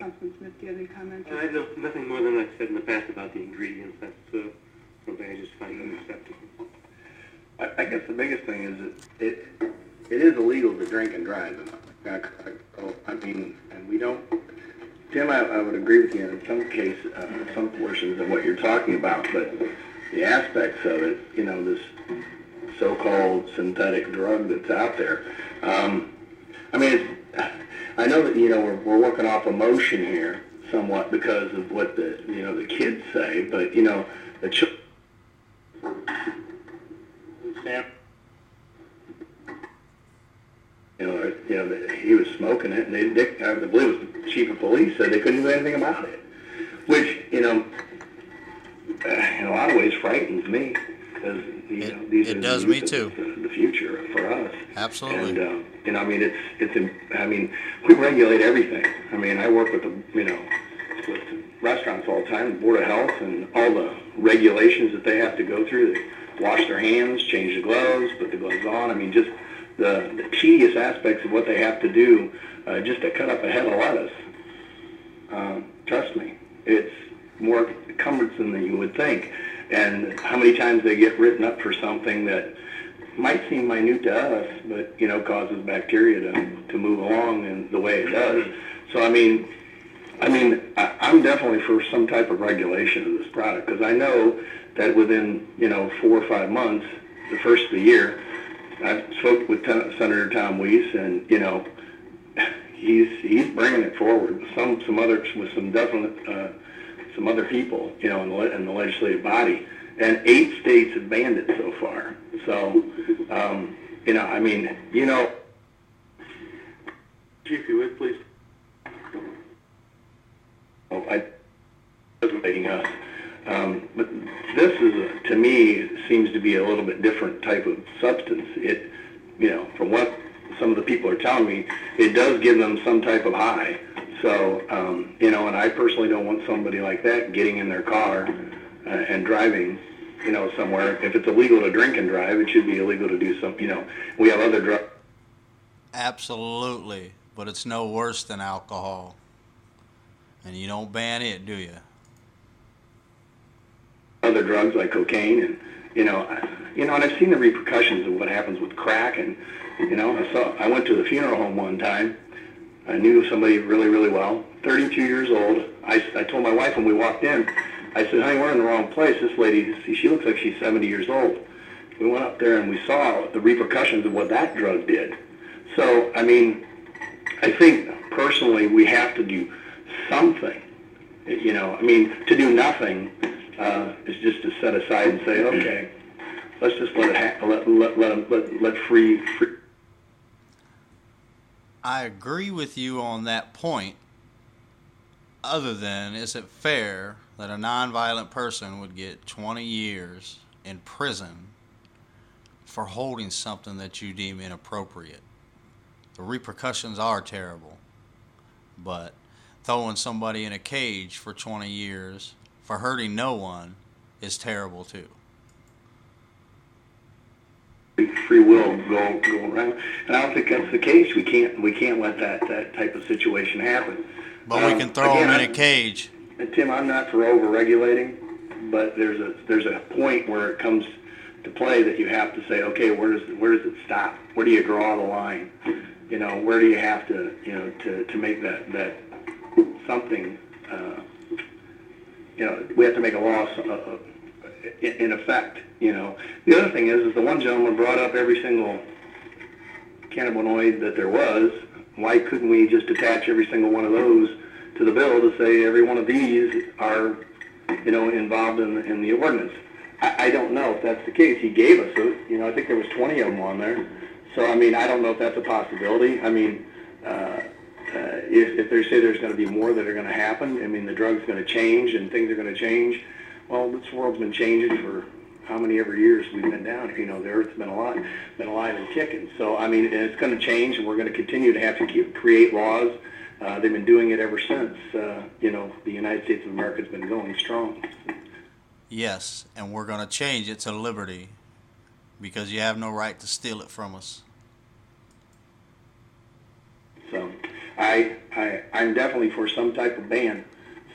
Councilman Smith, do you have any comments? I have nothing more than I've said in the past about the ingredients. That's something I just find unacceptable. I guess the biggest thing is that it is illegal to drink and drive. I mean, and we don't. Tim, I would agree with you in some case, some portions of what you're talking about, but the aspects of it, you know, this so-called synthetic drug that's out there. I mean, I know that, you know, we're working off emotion here somewhat because of what the kids say, but you know, he was smoking it, and I believe it was the chief of police said they couldn't do anything about it, which, you know, in a lot of ways frightens me, because it does me too. The future for us. Absolutely. And you know, I mean, I mean, we regulate everything. I mean, I work with with restaurants all the time, the Board of Health, and all the regulations that they have to go through. They wash their hands, change the gloves, put the gloves on. I mean, just the tedious aspects of what they have to do just to cut up a head of lettuce. Trust me, it's more cumbersome than you would think. And how many times they get written up for something that might seem minute to us, but, you know, causes bacteria to move along in the way it does. So, I mean, I'm definitely for some type of regulation of this product, because I know that within, 4 or 5 months, the first of the year, I've spoken with Senator Tom Weiss, and, he's bringing it forward with some other people, in the legislative body, and 8 states have banned it so far. So, Chief, you would please. But this is, to me, seems to be a little bit different type of substance. It, from what some of the people are telling me, it does give them some type of high. So, and I personally don't want somebody like that getting in their car and driving, somewhere. If it's illegal to drink and drive, it should be illegal to do something. We have other drugs. Absolutely, but it's no worse than alcohol. And you don't ban it, do you? Other drugs like cocaine, and and I've seen the repercussions of what happens with crack, and I went to the funeral home one time. I knew somebody really, really well, 32 years old. I told my wife when we walked in, I said, honey, we're in the wrong place. This lady, she looks like she's 70 years old. We went up there and we saw the repercussions of what that drug did. So, I think personally we have to do something. To do nothing is just to set aside and say, okay, let's just let free. I agree with you on that point. Other than, is it fair that a nonviolent person would get 20 years in prison for holding something that you deem inappropriate? The repercussions are terrible, but throwing somebody in a cage for 20 years for hurting no one is terrible too. Free will go around, and I don't think that's the case. We can't let that type of situation happen. But we can throw them in a cage. And Tim, I'm not for over-regulating, but there's a point where it comes to play that you have to say, okay, where does it stop? Where do you draw the line? Where do you have to to make that something? We have to make a law in effect. The other thing is the one gentleman brought up every single cannabinoid that there was. Why couldn't we just attach every single one of those to the bill to say every one of these are, involved in the ordinance? I don't know if that's the case. He gave us it. I think there was 20 of them on there. So, I don't know if that's a possibility. If they say there's going to be more that are going to happen, the drug's going to change and things are going to change. Well, this world's been changing for how many ever years we've been down. The Earth's been alive and kicking. So, it's going to change, and we're going to continue to have to create laws. They've been doing it ever since, the United States of America has been going strong. Yes, and we're going to change it to liberty, because you have no right to steal it from us. So, I'm definitely for some type of ban.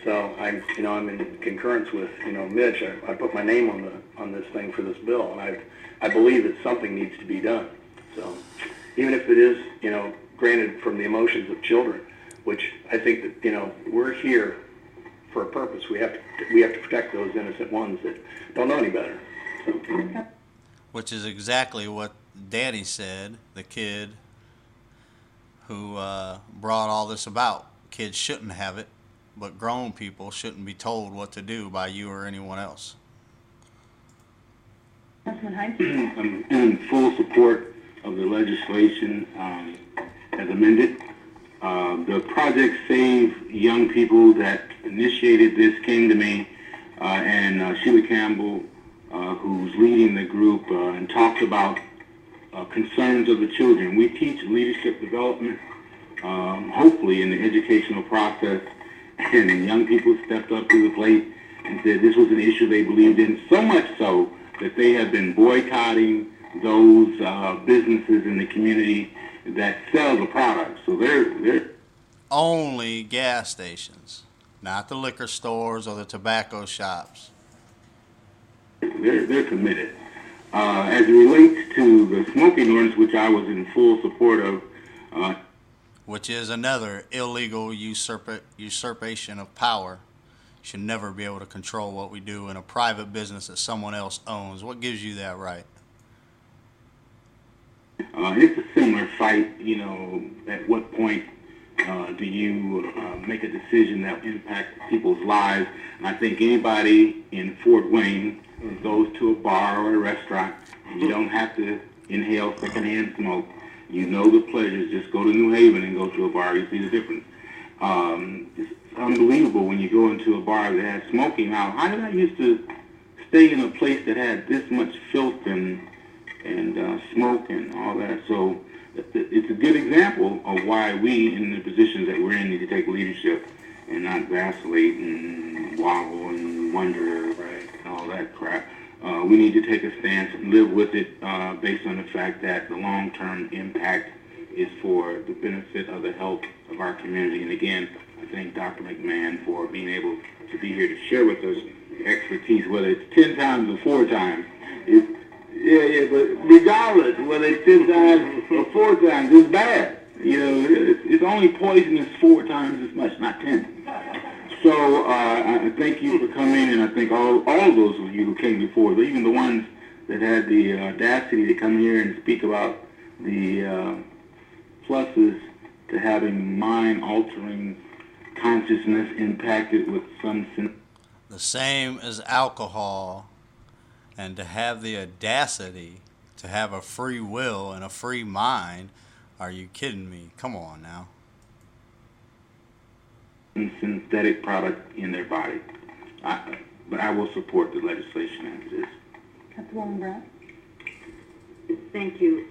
So I'm in concurrence with, Mitch. I put my name on this thing for this bill, and I believe that something needs to be done. So even if it is, granted from the emotions of children, which I think that, we're here for a purpose. We have to protect those innocent ones that don't know any better. So. Which is exactly what Danny said, the kid who brought all this about. Kids shouldn't have it, but grown people shouldn't be told what to do by you or anyone else. Councilman Hines? I'm in full support of the legislation as amended. The Project Save Young People that initiated this came to me, and Sheila Campbell, who's leading the group, and talked about concerns of the children. We teach leadership development, hopefully in the educational process, and young people stepped up to the plate and said this was an issue they believed in, so much so that they have been boycotting those businesses in the community that sell the product. So they're Only gas stations, not the liquor stores or the tobacco shops. they're committed. As it relates to the smoking ordinance, which I was in full support of, Which is another illegal usurpation of power. Should never be able to control what we do in a private business that someone else owns. What gives you that right? it's a similar fight. At what point do you make a decision that impacts people's lives? And I think anybody in Fort Wayne goes to a bar or a restaurant, and you don't have to inhale secondhand smoke. You know the pleasures. Just go to New Haven and go to a bar. You see the difference. It's unbelievable when you go into a bar that has smoking. How did I used to stay in a place that had this much filth and smoke and all that? So it's a good example of why we, in the positions that we're in, need to take leadership and not vacillate and wobble and wonder and all that crap. We need to take a stance and live with it based on the fact that the long-term impact is for the benefit of the health of our community. And again, I thank Dr. McMahon for being able to be here to share with us expertise, whether it's 10 times or 4 times. But regardless, whether it's 10 times or 4 times, it's bad. It's only poisonous 4 times as much, not 10. So I thank you for coming, and I thank all those of you who came before, even the ones that had the audacity to come here and speak about the pluses to having mind-altering consciousness impacted with some sin. The same as alcohol, and to have the audacity to have a free will and a free mind. Are you kidding me? Come on now. Synthetic product in their body. But I will support the legislation as it is. Councilwoman Brown? Thank you.